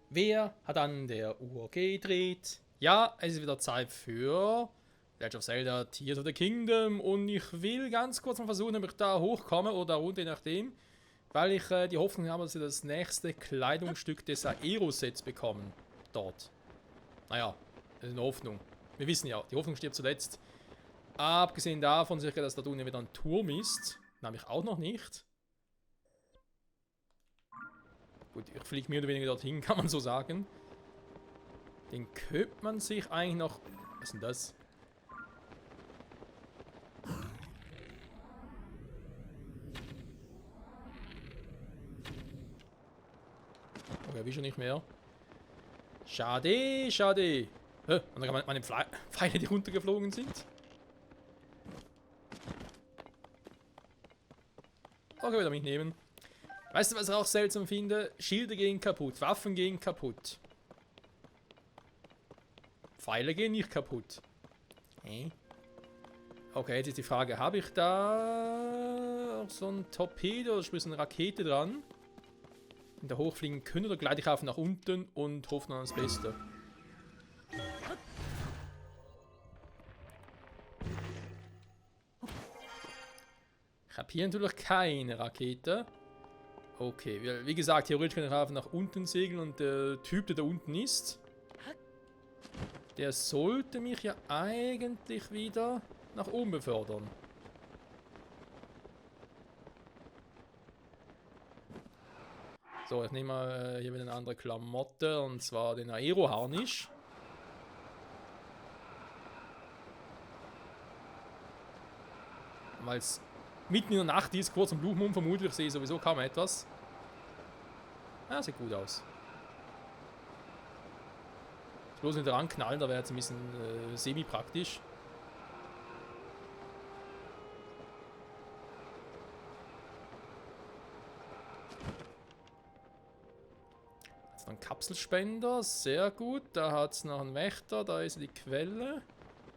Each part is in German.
Wer hat an der Uhr gedreht? Ja, es ist wieder Zeit für Legend of Zelda Tears of the Kingdom und ich will ganz kurz mal versuchen, ob ich da hochkomme oder runter, je nachdem, weil ich die Hoffnung habe, dass wir das nächste Kleidungsstück des Aero-Sets bekommen. Dort. Naja, das ist eine Hoffnung. Wir wissen ja, die Hoffnung stirbt zuletzt. Abgesehen davon sicher, dass da unten wieder ein Turm ist. Den habe ich auch noch nicht. Gut, ich fliege mehr oder weniger dorthin, kann man so sagen. Den könnte man sich eigentlich noch... Was ist denn das? Okay, wie schon nicht mehr. Schade, schade. Und dann kann meine Pfeile, die runtergeflogen sind. Okay, wieder mitnehmen. Weißt du, was ich auch seltsam finde? Schilde gehen kaputt, Waffen gehen kaputt. Pfeile gehen nicht kaputt. Okay, jetzt ist die Frage, habe ich da auch so ein Torpedo oder sprich so eine Rakete dran? Und da hochfliegen können oder gleite ich einfach nach unten und hoffe noch ans Beste? Ich habe hier natürlich keine Rakete. Okay, wie gesagt, theoretisch kann ich einfach nach unten segeln und der Typ, der da unten ist, der sollte mich ja eigentlich wieder nach oben befördern. So, ich nehme mal hier wieder eine andere Klamotte, und zwar den Aero-Harnisch. Weil es mitten in der Nacht ist, kurz am Blumenmond, vermutlich sehe ich sowieso kaum etwas. Ja, sieht gut aus. Bloß nicht ranknallen, da wäre jetzt ein bisschen semi-praktisch. Jetzt noch ein Kapselspender, sehr gut. Da hat es noch einen Wächter, da ist die Quelle.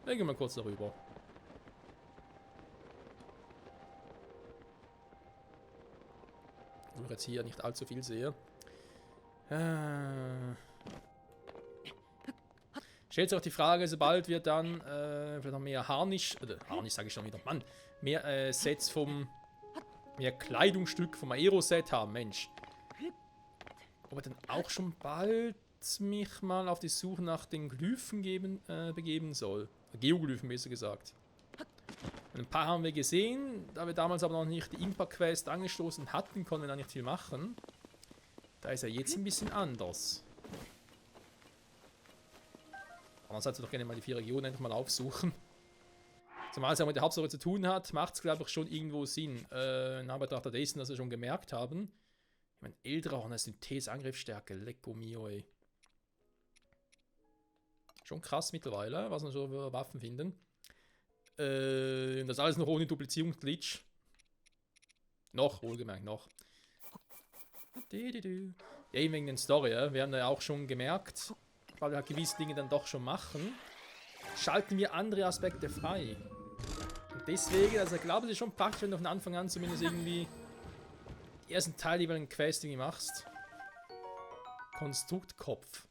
Legen wir mal kurz darüber. Wo ich jetzt hier nicht allzu viel sehe. Stellt sich auch die Frage, sobald wir dann vielleicht noch mehr Harnisch, oder Harnisch sage ich schon wieder, Mann, mehr Sets mehr Kleidungsstück vom Aero-Set haben, Mensch. Ob er dann auch schon bald mich mal auf die Suche nach den Glyphen begeben soll. Geoglyphen, besser gesagt. Ein paar haben wir gesehen, da wir damals aber noch nicht die Impa-Quest angestoßen hatten, konnten wir da nicht viel machen. Da ist er jetzt ein bisschen anders. Andererseits doch gerne mal die 4 Regionen endlich mal aufsuchen. Zumal es ja mit der Hauptsache zu tun hat, macht es, glaube ich, schon irgendwo Sinn. In Anbetracht dessen, dass wir schon gemerkt haben. Ich meine, Eldrahorn ist Synthese-Angriffsstärke. Lecco mio, ey. Schon krass mittlerweile, was wir so für Waffen finden. Das alles noch ohne Duplizierungsglitch. Noch, wohlgemerkt, noch. Ja, eben wegen den Story, ja. Wir haben ja auch schon gemerkt, weil wir halt gewisse Dinge dann doch schon machen, schalten wir andere Aspekte frei. Und deswegen, also ich glaube, es ist schon praktisch, wenn du von Anfang an zumindest irgendwie den ersten Teil über den Quest irgendwie machst. Konstruktkopf.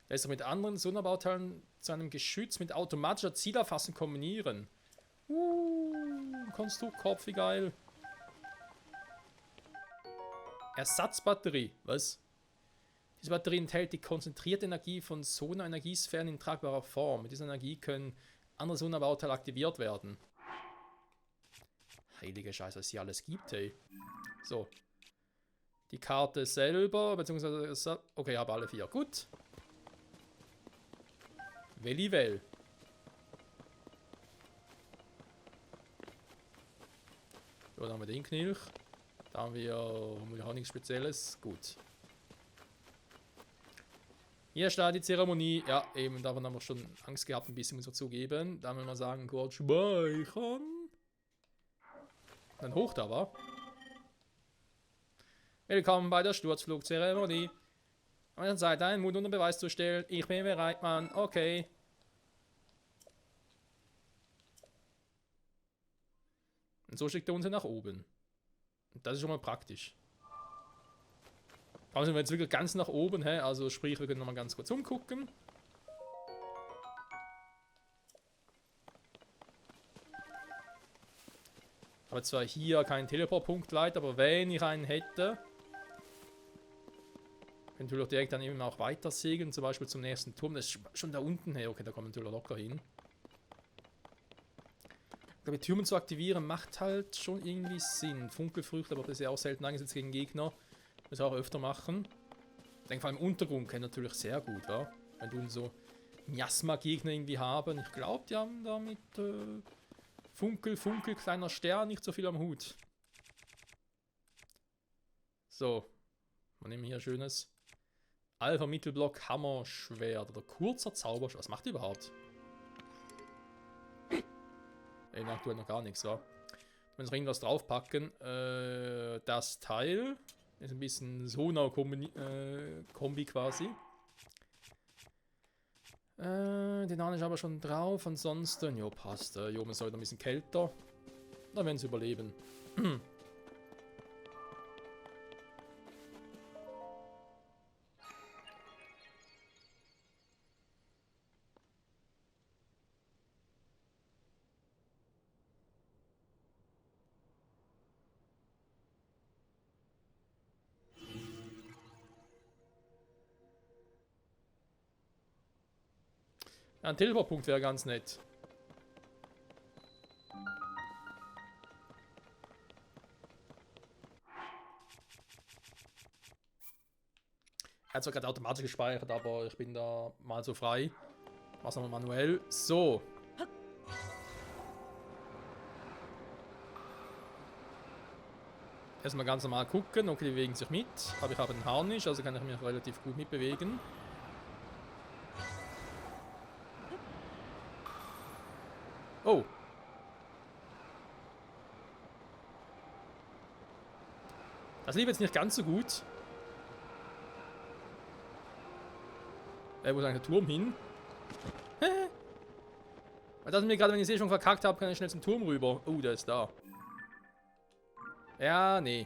Lässt sich mit anderen Sonderbauteilen zu einem Geschütz mit automatischer Zielerfassung kombinieren. Konstruktkopf, wie geil. Ersatzbatterie. Was? Diese Batterie enthält die konzentrierte Energie von Sonar-Energiesphären in tragbarer Form. Mit dieser Energie können andere Sonarbauteile aktiviert werden. Heilige Scheiße, was es hier alles gibt, ey. So. Die Karte selber, beziehungsweise... Okay, habe alle 4. Gut. Welliwell. So, dann haben wir den Knilch. Da haben wir auch nichts Spezielles. Gut. Hier startet die Zeremonie. Ja, eben, davon haben wir schon Angst gehabt, ein bisschen muss ich zugeben. Da will man sagen, kurz speichern. Dann hoch da war. Willkommen bei der Sturzflugzeremonie. An der Seite einen Mut unter Beweis zu stellen. Ich bin bereit, Mann. Okay. Und so schickt er uns nach oben. Und das ist schon mal praktisch. Aber sind wir jetzt wirklich ganz nach oben, hä? Also sprich, wir können nochmal ganz kurz umgucken. Aber zwar hier keinen Teleportpunkt leider, aber wenn ich einen hätte, könnte ich direkt dann eben auch weiter segeln, zum Beispiel zum nächsten Turm. Das ist schon da unten her. Okay, da kommen wir locker hin. Ich glaube, Türme zu aktivieren macht halt schon irgendwie Sinn. Funkelfrüchte, aber das ist ja auch selten eingesetzt gegen Gegner. Das auch öfter machen. Ich denke, vor allem im Untergrund kennt natürlich sehr gut, wa? Wenn du so Miasma-Gegner irgendwie haben. Ich glaube, die haben da mit Funkel, kleiner Stern nicht so viel am Hut. So. Wir nehmen hier schönes Alpha-Mittelblock, Hammer-Schwert oder kurzer Zauberschwert. Was macht die überhaupt? Ey, aktuell noch gar nichts, wa? Wenn wir irgendwas draufpacken, das Teil ist ein bisschen Sonau-Kombi quasi. Den habe ich aber schon drauf, ansonsten, jo, passt. Hier oben ist heute ein bisschen kälter. Da werden sie überleben. Ja, ein Teleportpunkt wäre ganz nett. Er hat zwar gerade automatisch gespeichert, aber ich bin da mal so frei. Mach's nochmal manuell. So. Erstmal ganz normal gucken. Okay, die bewegen sich mit. Aber ich habe einen Harnisch, also kann ich mich relativ gut mitbewegen. Oh. Das lief jetzt nicht ganz so gut. Wo ist eigentlich der Turm hin? Weil das mir gerade, wenn ich sie schon verkackt habe, kann ich schnell zum Turm rüber. Oh, der ist da. Ja, nee.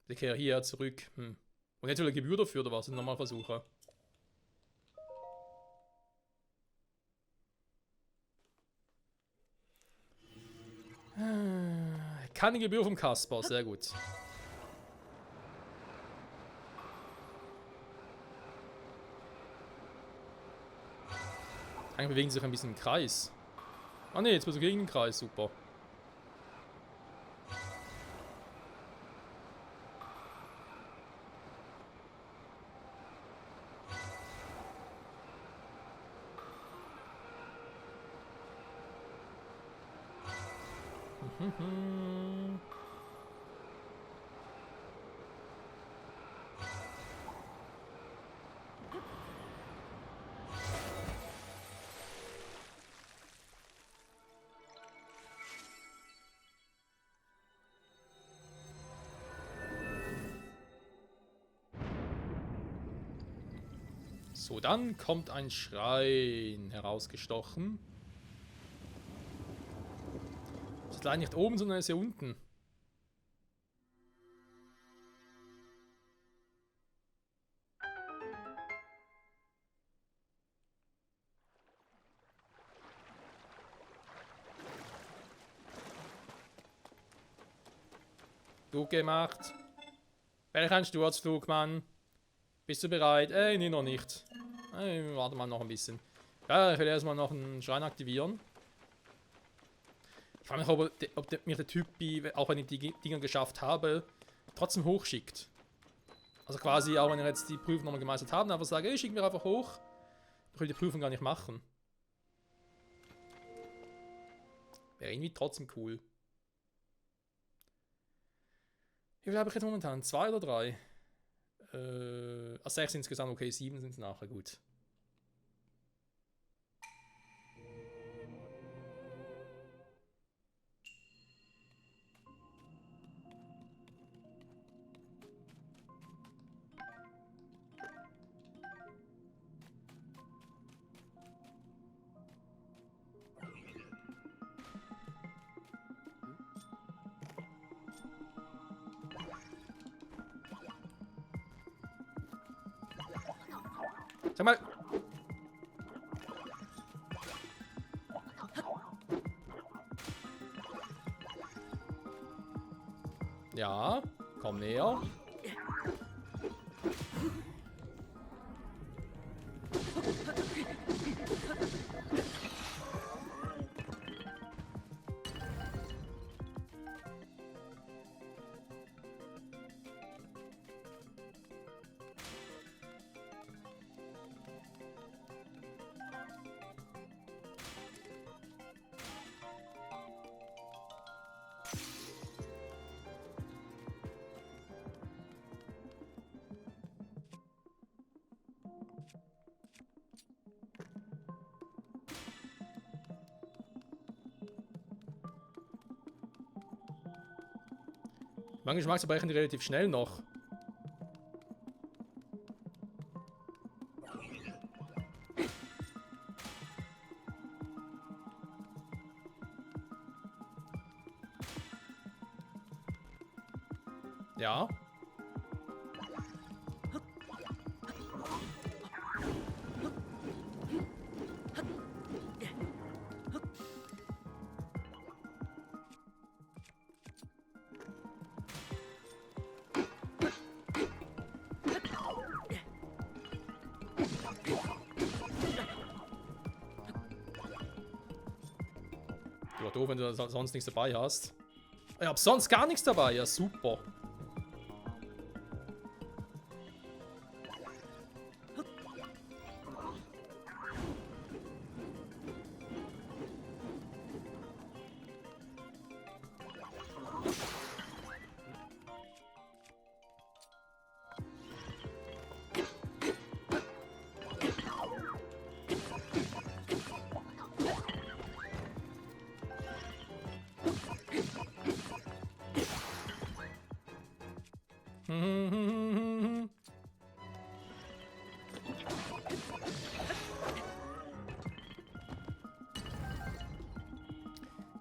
Ich kehre hier zurück. Und jetzt will er Gebühr dafür, oder was? Nochmal versuchen. Keine Gebühr vom Kasper, sehr gut. Eigentlich bewegen sie sich ein bisschen im Kreis. Ah ne, jetzt bist du gegen den Kreis, super. So, dann kommt ein Schrein herausgestochen. Ist leider nicht oben, sondern ist hier unten. Gut gemacht. Welch ein Sturzflug, Mann. Bist du bereit? Nee, noch nicht. Warte mal noch ein bisschen. Ja, ich will erstmal noch einen Schrein aktivieren. Ich frage mich, ob mir der Typ, auch wenn ich die Dinger geschafft habe, trotzdem hochschickt. Also quasi, auch wenn wir jetzt die Prüfung nochmal gemeistert haben, einfach sage, ich schicke mir einfach hoch. Ich will die Prüfung gar nicht machen. Wäre irgendwie trotzdem cool. Wie viel habe ich jetzt momentan? 2 oder 3? 6 insgesamt, okay, 7 sind es nachher, gut. Sag mal. Ja, komm näher. Manchmal brechen die relativ schnell noch. Ja. Du doof, wenn du sonst nichts dabei hast. Ich hab sonst gar nichts dabei. Ja, super.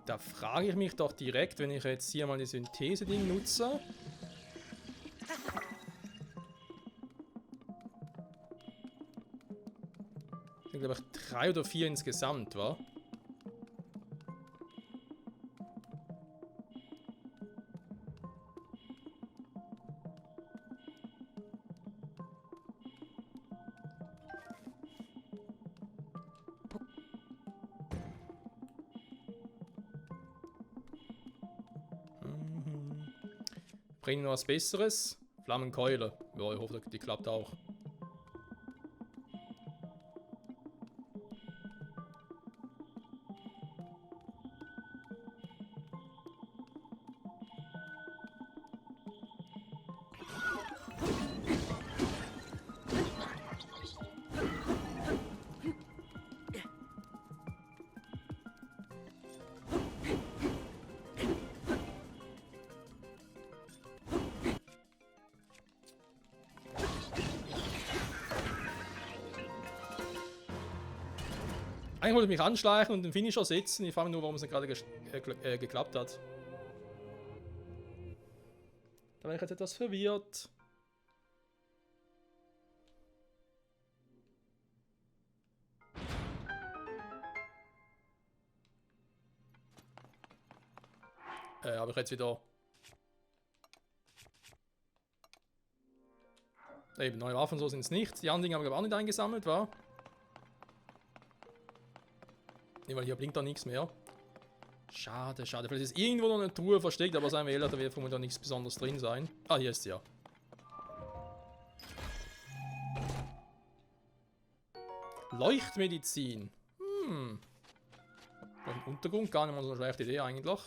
Da frage ich mich doch direkt, wenn ich jetzt hier mal die Synthese-Ding nutze. Das sind, glaube ich, 3 oder 4 insgesamt, wa? Bringen wir was Besseres? Flammenkeule. Ja, ich hoffe, die klappt auch. Eigentlich wollte ich mich anschleichen und den Finisher setzen. Ich frage mich nur, warum es nicht gerade geklappt hat. Da bin ich jetzt etwas verwirrt. Habe ich jetzt wieder... Eben, neue Waffen, so sind es nicht. Die anderen Dinge haben wir auch nicht eingesammelt, wa? Nee, weil hier blinkt da nichts mehr. Schade, schade. Vielleicht ist irgendwo noch eine Truhe versteckt, aber seien wir ehrlich, da wird vermutlich nichts Besonderes drin sein. Ah, hier ist sie ja. Leuchtmedizin. Ein Untergrund, gar nicht mal so eine schlechte Idee eigentlich.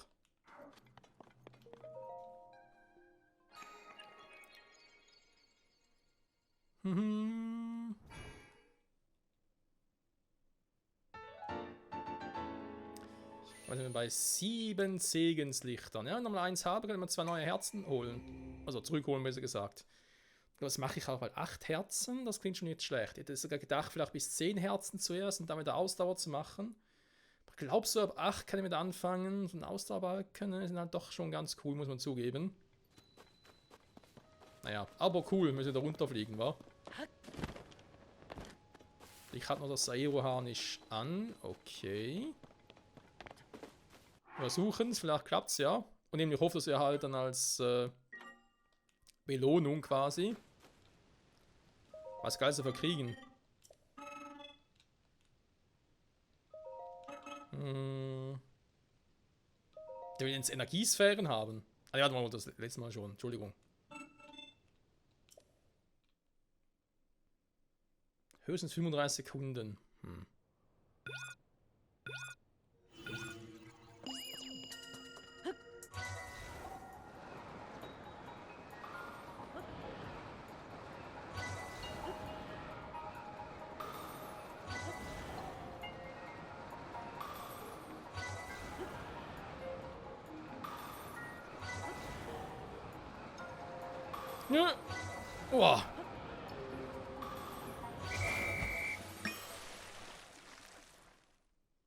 Also bei 7 Segenslichtern. Ja, wenn wir mal 1 haben, können wir 2 neue Herzen holen. Also zurückholen, besser gesagt. Das mache ich auch, weil 8 Herzen, das klingt schon nicht schlecht. Ich hätte sogar gedacht, vielleicht bis 10 Herzen zuerst und dann mit der Ausdauer zu machen. Aber glaubst du, ab 8 kann ich mit anfangen? So ein Ausdauerbalken sind halt doch schon ganz cool, muss man zugeben. Naja, aber cool, müssen wir da runterfliegen, wa? Ich habe noch das Aeroharnisch an. Okay. Versuchen es, vielleicht klappt es ja. Und ich hoffe, dass wir halt dann als Belohnung quasi was Geiles dafür kriegen. Der will jetzt Energiesphären haben. Ah ja, warte mal, das letzte Mal schon. Entschuldigung. Höchstens 35 Sekunden. Ja. Oh.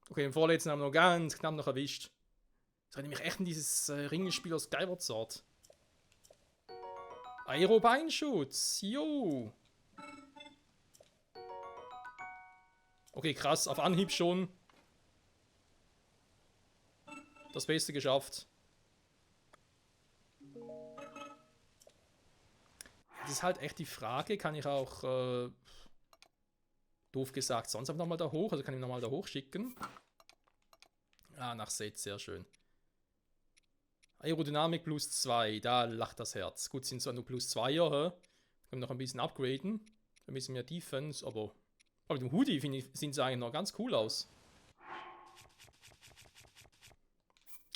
Okay, im vorletzten haben wir noch ganz knapp noch erwischt. Das erinnert mich echt an dieses Ringenspiel aus Skyward Sword. Aero-Beinschutz. Jo. Okay, krass. Auf Anhieb schon. Das Beste geschafft. Das ist halt echt die Frage, kann ich auch, doof gesagt, sonst einfach nochmal da hoch, also kann ich nochmal da hoch schicken. Ah, nach Set, sehr schön. Aerodynamik plus 2, da lacht das Herz. Gut, sind zwar nur plus 2er, hä? Können wir noch ein bisschen upgraden. Ein bisschen mehr Defense, aber mit dem Hoodie, finde ich, sehen sie eigentlich noch ganz cool aus.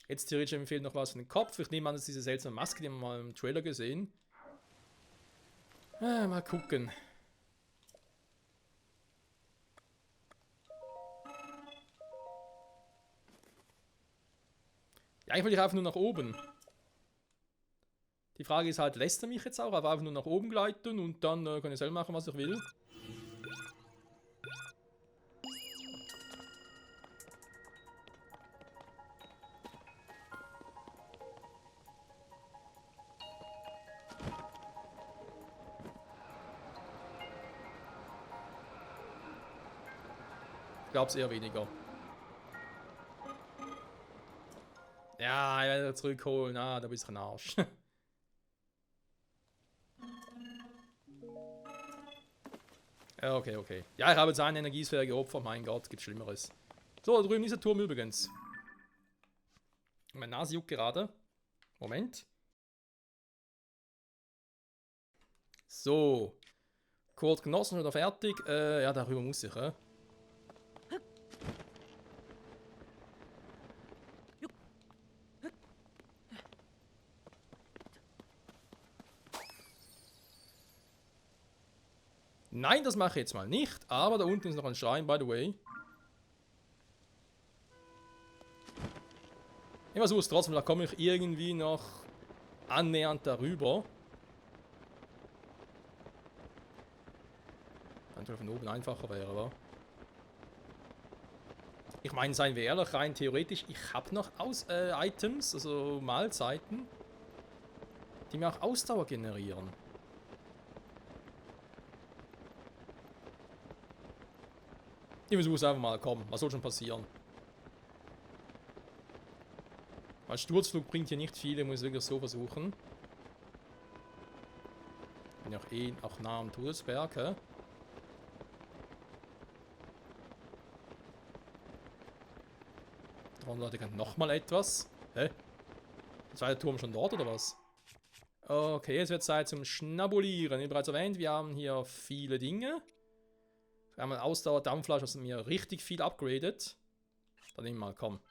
Jetzt theoretisch fehlt noch was für den Kopf. Ich nehme an, das ist diese seltsame Maske, die haben wir mal im Trailer gesehen. Mal gucken. Ja, ich will einfach nur nach oben. Die Frage ist halt, lässt er mich jetzt auch einfach nur nach oben gleiten und dann kann ich selber machen, was ich will. Ich glaube es eher weniger. Ja, ich werde zurückholen. Ah, da bist du ein Arsch. Ja, okay, okay. Ja, ich habe jetzt eine Energiesphäre geopfert. Mein Gott, gibt Schlimmeres. So, da drüben ist der Turm übrigens. Mein Nase juckt gerade. Moment. So. Kurt Genossen oder fertig. Ja, darüber muss ich, Nein, das mache ich jetzt mal nicht. Aber da unten ist noch ein Schrein, by the way. Ich versuche es trotzdem, da komme ich irgendwie noch annähernd darüber. Natürlich von oben einfacher wäre, aber. Ich meine, seien wir ehrlich, rein theoretisch, ich habe noch Items, also Mahlzeiten, die mir auch Ausdauer generieren. Ich versuche es einfach mal, komm, was soll schon passieren? Weil Sturzflug bringt hier nicht viel, ich muss es wirklich so versuchen. Bin ja auch nah am Todesberg, hä? Darum Leute, nochmal etwas. Hä? Ist der Turm schon dort oder was? Okay, es wird Zeit zum Schnabulieren. Wie bereits erwähnt, wir haben hier viele Dinge. Wir haben eine Ausdauer, Dampffleisch, was mir richtig viel upgradet. Dann nehmen wir mal, komm.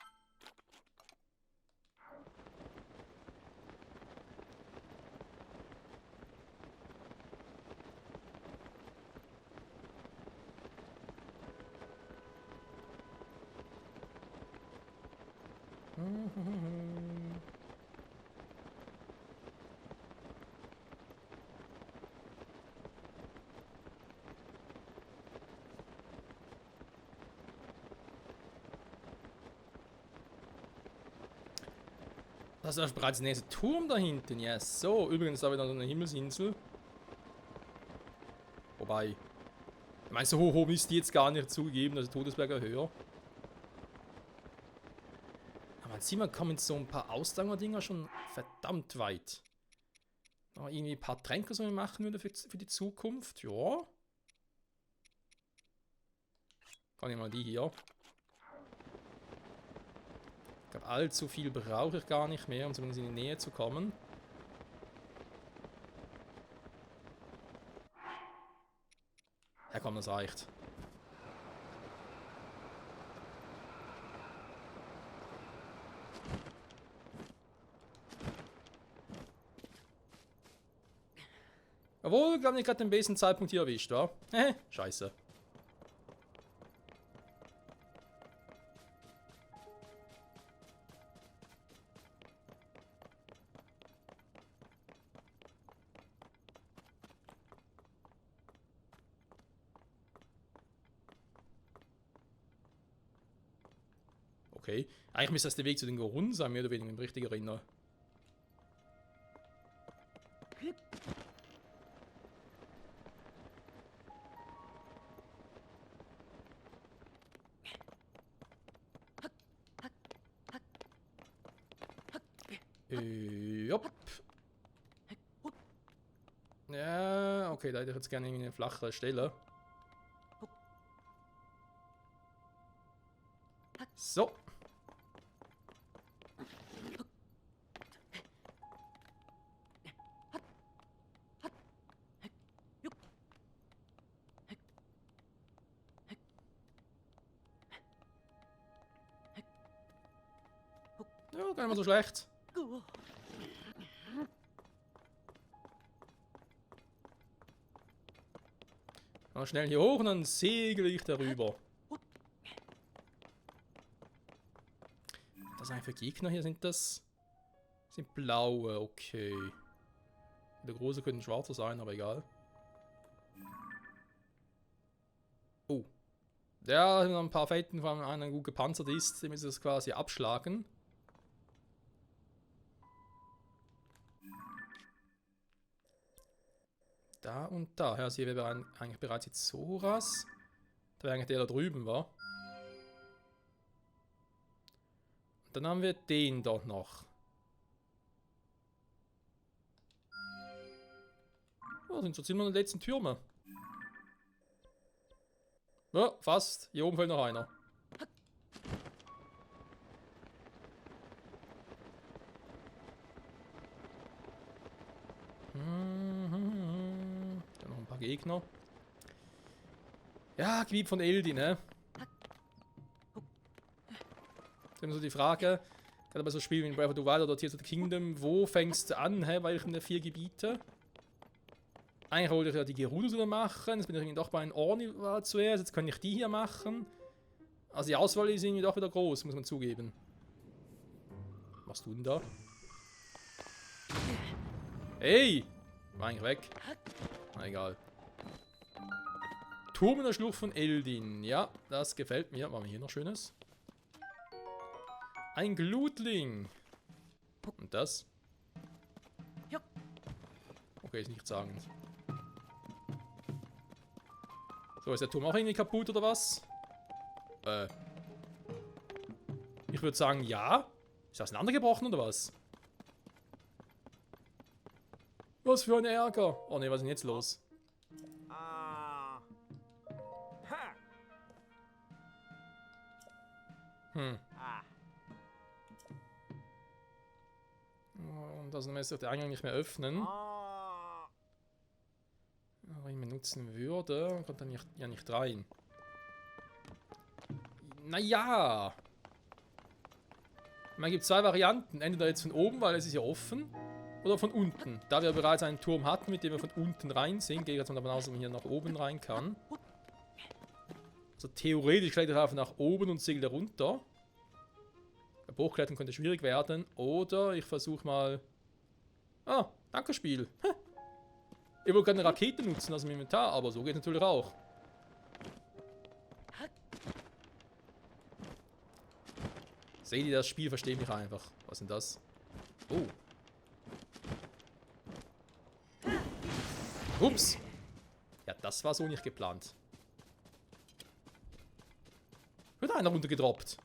Das ist bereits der nächste Turm da hinten. Ja, yes. So. Übrigens da wieder so eine Himmelsinsel. Wobei. Ich meine, so hoch ist die jetzt gar nicht zugegeben, also Todesberger höher. Aber man sieht, man kommt mit so ein paar Ausdauerdinger schon verdammt weit. Aber irgendwie ein paar Tränke so machen würde für die Zukunft. Ja. Kann ich mal die hier. Ich glaube, allzu viel brauche ich gar nicht mehr, um zumindest in die Nähe zu kommen. Ja komm, das reicht. Obwohl, glaube ich, gerade den besten Zeitpunkt hier erwischt, wa? Scheiße. Okay. Eigentlich müsste das der Weg zu den Gorunen sein, mehr oder weniger, wenn ich mich richtig erinnere. Jopp. Ja, okay, da hätte ich jetzt gerne eine flachere Stelle. So. Ja, gar nicht mal so schlecht. Mal schnell hier hoch und dann segle ich darüber. Das sind eigentlich für Gegner hier, sind das? Sind blaue, okay. Der große könnte ein schwarzer sein, aber egal. Oh. Ja, noch ein paar Feiten, vor allem einer gut gepanzert ist, dem ist es quasi abschlagen. Da und da. Ja, also hier wäre eigentlich bereits jetzt Soras. Da wäre eigentlich der da drüben, war. Dann haben wir den dort noch. Oh, sind so ziemlich die letzten Türme. Ja, fast. Hier oben fällt noch einer. Dann noch ein paar Gegner. Ja, Gebiet von Eldi, ne? Dann so die Frage, gerade bei so Spielen wie Breath of the Wild oder Tears of the Kingdom, wo fängst du an, hä? Welchen der 4 Gebiete? Eigentlich wollte ich ja die Gerudos wieder machen, jetzt bin ich irgendwie doch bei einem Orni zuerst, jetzt kann ich die hier machen. Also die Auswahl ist irgendwie doch wieder groß, muss man zugeben. Was machst du denn da? Hey! War eigentlich weg. Na egal. Turm in der Schlucht von Eldin. Ja, das gefällt mir. Machen wir hier noch Schönes? Ein Glutling. Und das? Okay, ist nichts sagend. So, ist der Turm auch irgendwie kaputt oder was? Ich würde sagen, ja. Ist das auseinandergebrochen oder was? Was für ein Ärger. Oh ne, was ist denn jetzt los? Und das müsste ich den Eingang nicht mehr öffnen. Aber ich ihn benutzen würde, kommt dann ja nicht rein. Naja. Man gibt 2 Varianten. Entweder jetzt von oben, weil es ist ja offen. Oder von unten. Da wir bereits einen Turm hatten, mit dem wir von unten rein sind, gehe ich jetzt mal davon aus, dass man hier nach oben rein kann. Also theoretisch klettert er einfach nach oben und segelt runter. Hochklettern könnte schwierig werden. Oder ich versuche mal... Ah, danke Spiel. Ich wollte gerne eine Rakete nutzen aus dem Inventar, aber so geht es natürlich auch. Seht ihr, das Spiel versteht mich einfach. Was ist denn das? Oh. Ups. Ja, das war so nicht geplant. einer runtergedroppt.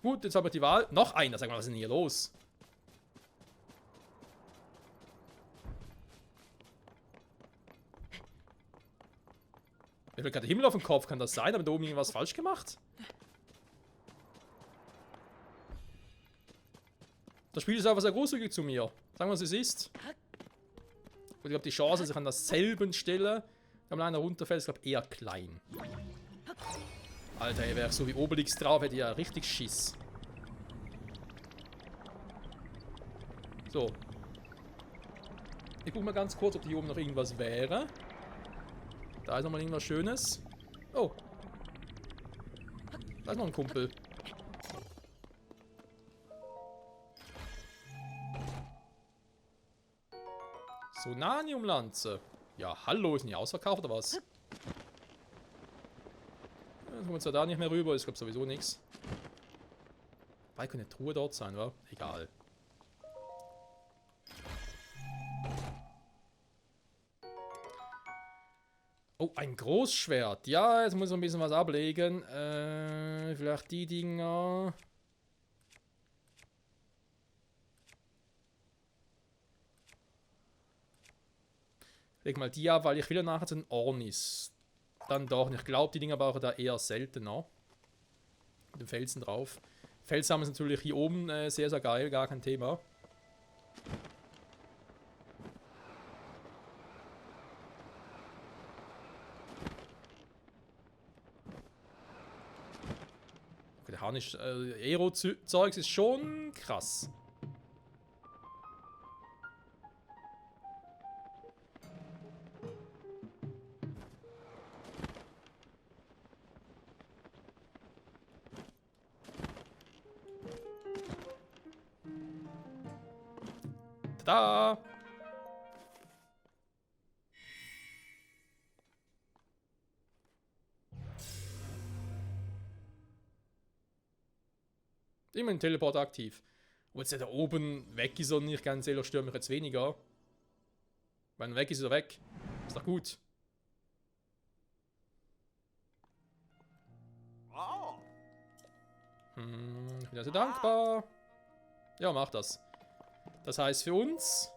Gut, jetzt haben wir die Wahl. Noch einer. Sag mal, was ist denn hier los? Mir fällt gerade der Himmel auf den Kopf. Kann das sein? Haben wir da oben irgendwas falsch gemacht? Das Spiel ist einfach sehr großzügig zu mir. Sagen wir, was es ist. Und ich glaube, die Chance, dass ich an derselben Stelle, wenn einer runterfällt, ist, glaube ich, eher klein. Alter, ey, wäre ich so wie Obelix drauf, hätte ich ja richtig Schiss. So. Ich gucke mal ganz kurz, ob hier oben noch irgendwas wäre. Da ist nochmal irgendwas Schönes. Oh. Da ist noch ein Kumpel. Sonaniumlanze. Ja, hallo, ist nicht ausverkauft oder was? Jetzt kommen wir uns da nicht mehr rüber, ich glaube sowieso nichts. Wobei könnte eine Truhe dort sein, wa? Egal. Oh, ein Großschwert. Ja, jetzt muss ich ein bisschen was ablegen. Vielleicht die Dinger. Leg mal die ab, weil ich will ja nachher zu den Ornis. Dann doch. Ich glaube, die Dinger brauche ich da eher seltener. Mit dem Felsen drauf. Felsen ist natürlich hier oben sehr, sehr geil. Gar kein Thema. Okay, der Harnisch Aero-Zeugs ist schon krass. Da! Immer ein Teleport aktiv. Wo jetzt der da oben weg ist und nicht ganz ehrlich, stört mich jetzt weniger. Wenn er weg ist, ist er weg. Ist doch gut. Ich bin also dankbar. Ja, mach das. Das heißt für uns...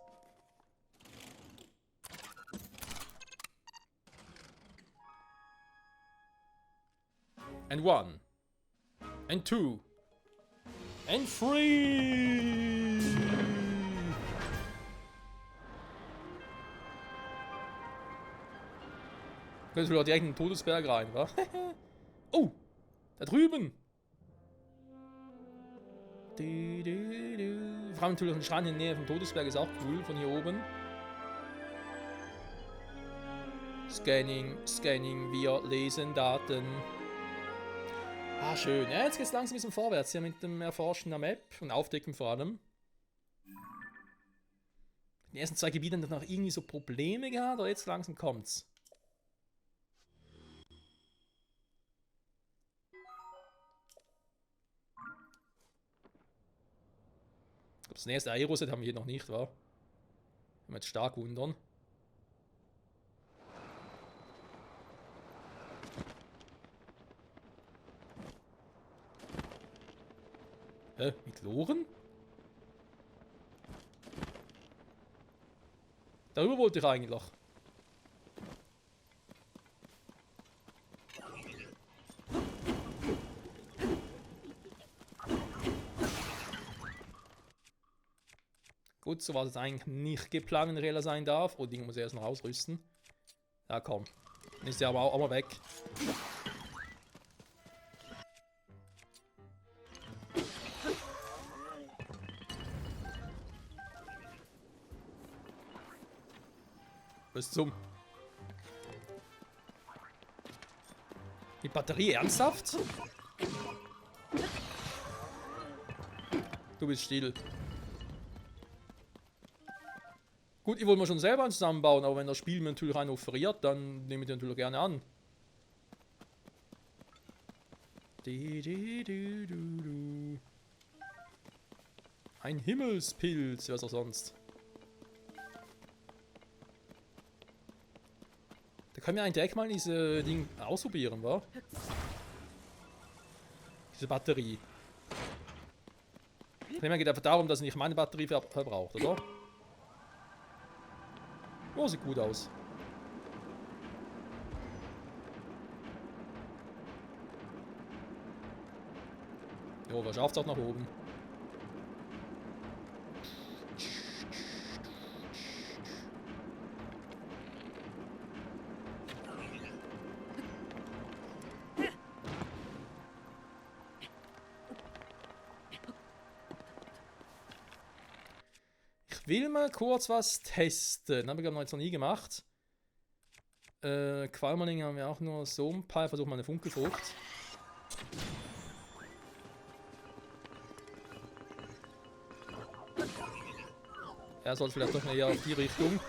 And 1. And 2. And 3. Können wir direkt in den Todesberg rein, wa? Oh! Da drüben! Vor allem natürlich ein Schrein in der Nähe vom Todesberg ist auch cool, von hier oben. Scanning, Scanning, wir lesen Daten. Ah, schön. Ja, jetzt geht es langsam ein bisschen vorwärts hier mit dem Erforschen der Map und Aufdecken vor allem. Die ersten zwei Gebiete haben dann noch irgendwie so Probleme gehabt, aber jetzt langsam kommt's. Das nächste Aeroset haben wir hier noch nicht, wa? Wenn wir jetzt stark wundern. Mit Loren? Darüber wollte ich eigentlich. Gut, so was jetzt eigentlich nicht geplant in Rela sein darf. Oh, Ding muss ich erst noch ausrüsten. Ja, komm. Dann ist der aber auch mal weg. Bis zum. Die Batterie, ernsthaft? Du bist still. Gut, ich wollte mir schon selber einen zusammenbauen, aber wenn das Spiel mir natürlich einen offeriert, dann nehme ich den natürlich gerne an. Ein Himmelspilz, was auch sonst. Der Können wir eigentlich direkt mal diese Ding ausprobieren, wa? Diese Batterie. Primär geht einfach darum, dass nicht meine Batterie verbraucht, oder? Oh, sieht gut aus. Jo, wer schafft es auch nach oben? Ich will mal kurz was testen. Habe ich glaube ich noch nie gemacht. Qualmerlinge haben wir auch nur so ein paar. Versuchen mal eine Funkelfrucht. Er sollte vielleicht doch eher auf die Richtung.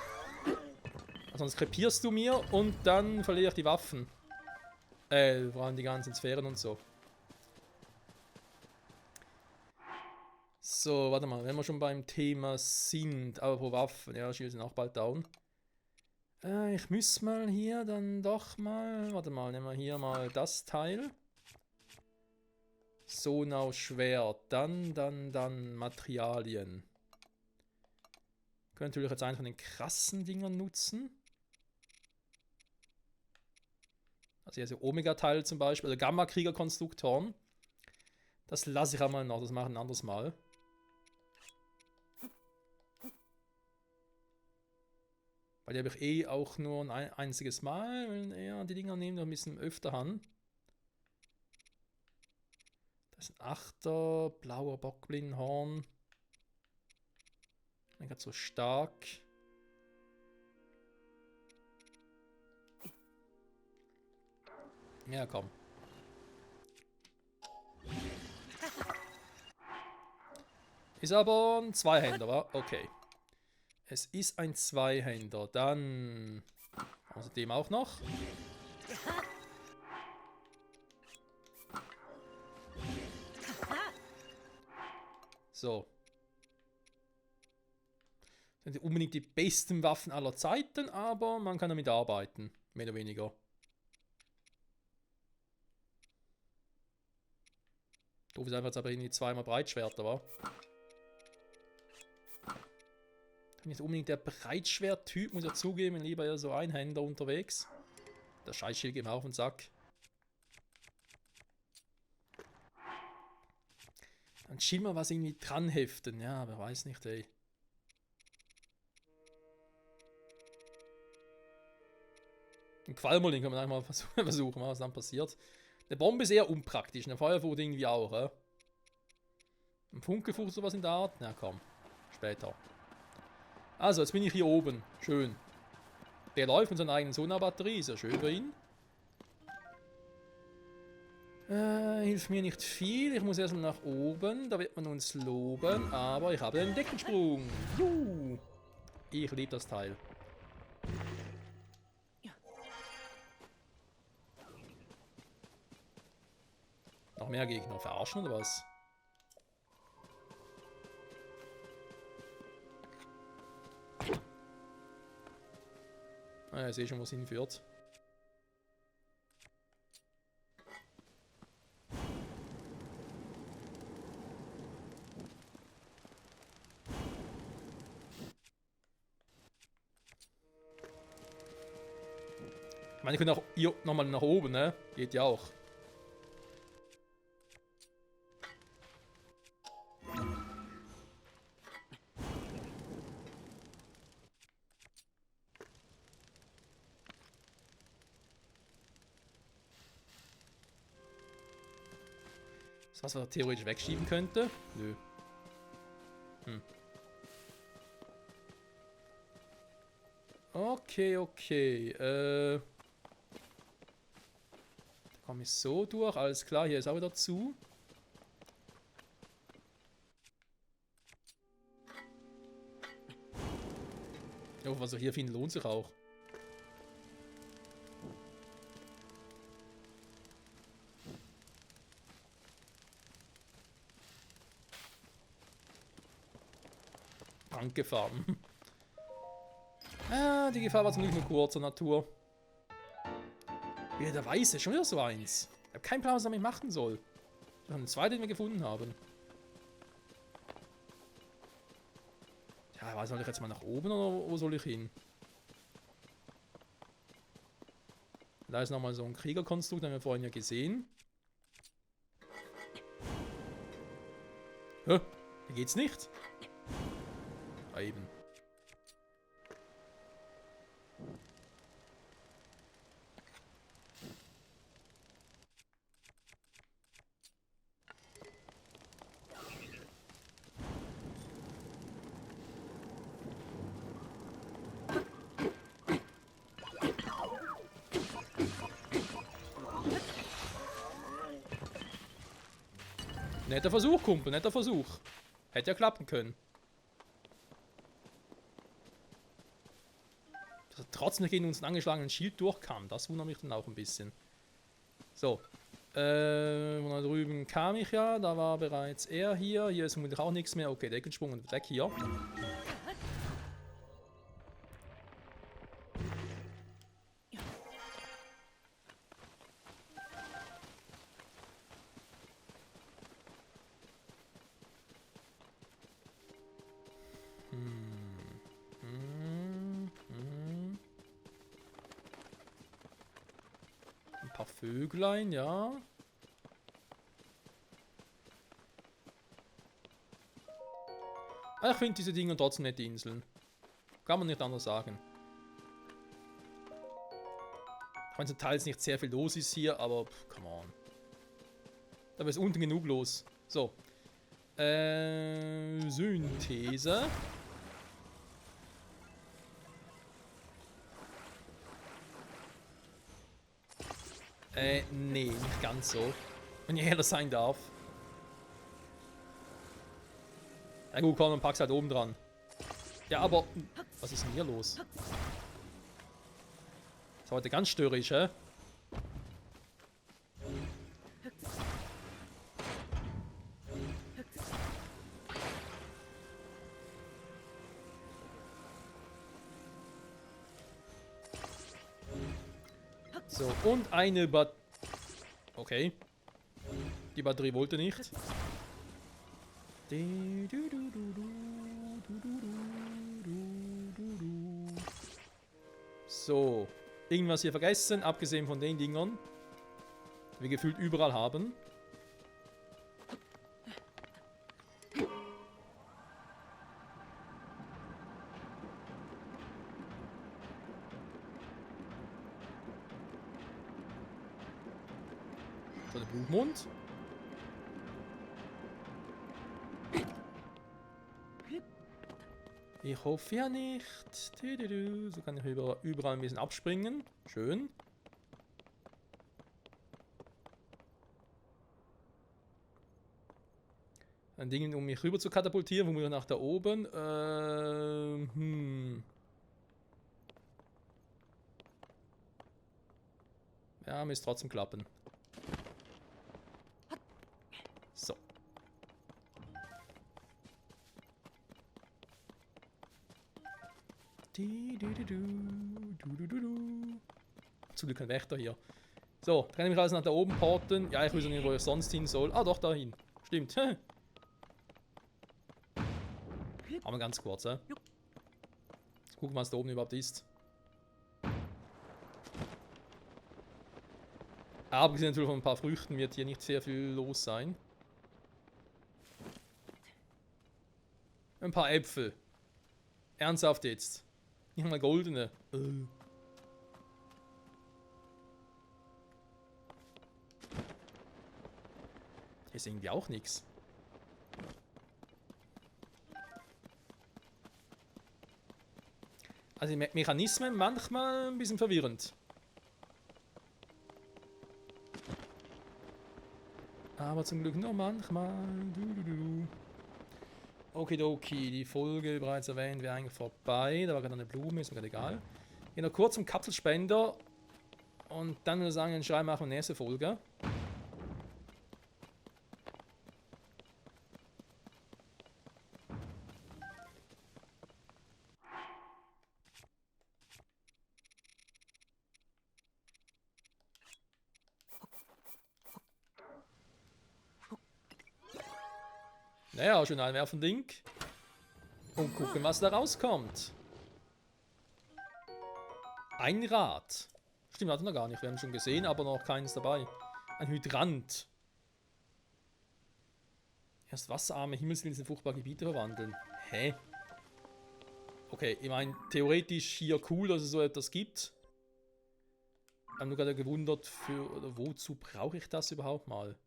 Sonst krepierst du mir und dann verliere ich die Waffen. Vor allem die ganzen Sphären und so. So, warte mal, wenn wir schon beim Thema sind, aber pro Waffen, ja, die sind auch bald down. Ich muss mal hier dann doch mal, warte mal, nehmen wir hier mal das Teil. Sonau Schwert, dann Materialien. Können natürlich jetzt einen von den krassen Dingern nutzen. Also hier ist der Omega-Teil zum Beispiel, also Gamma-Krieger-Konstruktoren. Das lasse ich einmal noch, das mache ich ein anderes Mal. Weil die habe ich eh auch nur ein einziges Mal, wenn er die Dinger nehmen, noch ein bisschen öfter an. Das ist ein Achter, blauer Bockblindenhorn. Dann gerade so stark. Ja, komm. Ist aber ein Zweihänder, wa? Okay. Es ist ein Zweihänder. Dann außerdem auch noch. So. Das sind unbedingt die besten Waffen aller Zeiten, aber man kann damit arbeiten. Mehr oder weniger. Doof ist einfach jetzt aber irgendwie zweimal Breitschwerter, wa? Ich bin nicht unbedingt der Breitschwert-Typ, muss ich zugeben, lieber eher so Einhänder unterwegs. Der Scheißschild geht mir auf den Sack. Dann schieben wir was irgendwie dran heften, ja, wer weiß nicht, ey. Ein Qualmerling können wir eigentlich mal versuchen, was dann passiert. Eine Bombe ist eher unpraktisch, eine Feuerfrucht irgendwie auch, ein Funkelfrucht sowas in der Art? Na komm, später. Also, jetzt bin ich hier oben. Schön. Der läuft mit seiner eigenen Sonarbatterie. Ist ja schön für ihn. Hilft mir nicht viel. Ich muss erstmal nach oben. Da wird man uns loben. Aber ich habe den Deckensprung. Juhu. Ich liebe das Teil. Noch mehr Gegner. Verarschen oder was? Ah, ich sehe schon, wo es hinführt. Ich meine, ich könnte auch hier nochmal nach oben, ne? Geht ja auch. Was man theoretisch wegschieben könnte? Nö. Okay, okay. Da komme ich so durch. Alles klar, hier ist auch wieder zu. Oh, was wir hier finden, lohnt sich auch. Gefahren. Ah, die Gefahr war zum Glück nur kurzer Natur. Wieder der Weiße, schon wieder so eins. Ich habe keinen Plan, was ich damit machen soll. Ich habe einen zweiten, den wir gefunden haben. Ja, was soll ich jetzt mal nach oben oder wo soll ich hin? Da ist nochmal so ein Kriegerkonstrukt, den haben wir vorhin ja gesehen. Hä? Hier geht's nicht? Ja, eben. Netter Versuch, Kumpel, netter Versuch. Hätte ja klappen können. Dass er trotzdem gegen uns einen angeschlagenen Schild durchkam, das wundert mich dann auch ein bisschen. So. Von da drüben kam ich ja, da war bereits er hier. Hier ist vermutlich auch nichts mehr. Okay, Deckensprung und weg hier. Ein paar Vöglein, ja. Ich finde diese Dinger trotzdem nette Inseln. Kann man nicht anders sagen. Ich meine, zum Teil ist nicht sehr viel los ist hier, aber come on. Da ist unten genug los. So. Synthese. Nee, nicht ganz so. Wenn ich ehrlich sein darf. Ja gut, komm, dann pack's halt oben dran. Ja, aber... Was ist denn hier los? Das ist heute ganz störrisch, hä? So, und eine Batterie. Okay. Die Batterie wollte nicht. So. Irgendwas hier vergessen, abgesehen von den Dingern, die wir gefühlt überall haben. So, der Blutmond. Ich hoffe ja nicht. So kann ich überall ein bisschen abspringen. Schön. Ein Ding, um mich rüber zu katapultieren, wo wir nach da oben. Ja, müsste trotzdem klappen. So. Zum Glück ein Wächter hier. So, kann ich mich also nach da oben porten? Ja, ich weiß nicht, wo ich sonst hin soll. Ah, doch, dahin. Stimmt. Aber ganz kurz, Jetzt gucken, was da oben überhaupt ist. Abgesehen natürlich von ein paar Früchten wird hier nicht sehr viel los sein. Ein paar Äpfel. Ernsthaft jetzt. Nicht mal goldene. Hier ist irgendwie auch nichts. Also die Mechanismen manchmal ein bisschen verwirrend. Aber zum Glück nur manchmal. Okidoki, die Folge bereits erwähnt wäre eigentlich vorbei. Da war gerade eine Blume, ist mir gerade egal. Gehen noch kurz zum Kapselspender. Und dann würde ich sagen, einen Schrei machen wir nächste Folge. Naja, schön einwerfen, Link. Und gucken, was da rauskommt. Ein Rad. Stimmt, hatten wir gar nicht. Wir haben schon gesehen, aber noch keines dabei. Ein Hydrant. Erst wasserarme Himmelswillen in furchtbare Gebiete verwandeln. Hä? Okay, ich meine, theoretisch hier cool, dass es so etwas gibt. Ich habe nur gerade gewundert, oder wozu brauche ich das überhaupt mal?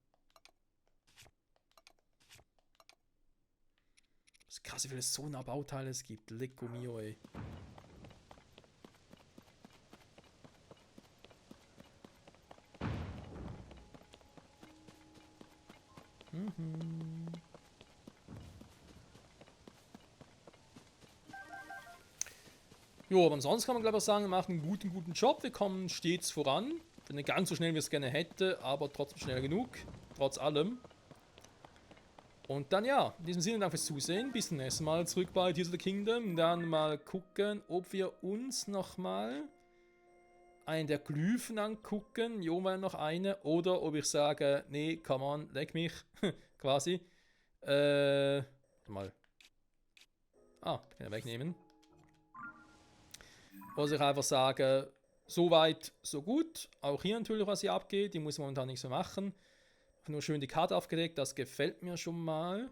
Das ist krass, wie viele Sonar-Bauteile es gibt. Lecco mio, ey. Jo, aber ansonsten kann man glaube ich sagen, wir machen einen guten Job. Wir kommen stets voran. Nicht ganz so schnell, wie ich es gerne hätte, aber trotzdem schnell genug. Trotz allem. Und dann ja, in diesem Sinne danke fürs Zusehen. Bis zum nächsten Mal zurück bei Tears of the Kingdom. Dann mal gucken, ob wir uns nochmal einen der Glyphen angucken. Jo, war noch eine. Oder ob ich sage, nee, come on, leck mich. Quasi. Mal. Ah, kann ich wegnehmen. Was ich einfach sage, so weit, so gut. Auch hier natürlich, was hier abgeht. Die muss man momentan nicht so machen. Nur schön die Karte aufgedeckt, das gefällt mir schon mal.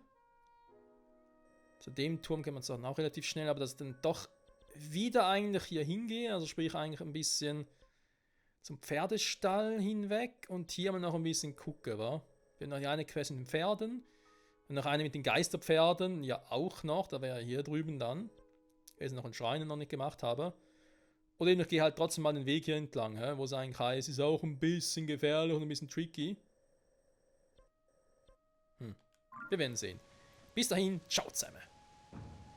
Zu dem Turm kann man zwar auch relativ schnell, aber dass ich dann doch wieder eigentlich hier hingehe. Also sprich eigentlich ein bisschen zum Pferdestall hinweg. Und hier mal noch ein bisschen gucken, wa? Wir haben noch eine Quest mit den Pferden. Und noch eine mit den Geisterpferden. Ja, auch noch. Da wäre hier drüben dann. Ich jetzt noch einen Schrein noch nicht gemacht habe. Oder eben, ich gehe halt trotzdem mal den Weg hier entlang, wo es eigentlich heißt, ist auch ein bisschen gefährlich und ein bisschen tricky. Wir werden sehen. Bis dahin, ciao zusammen.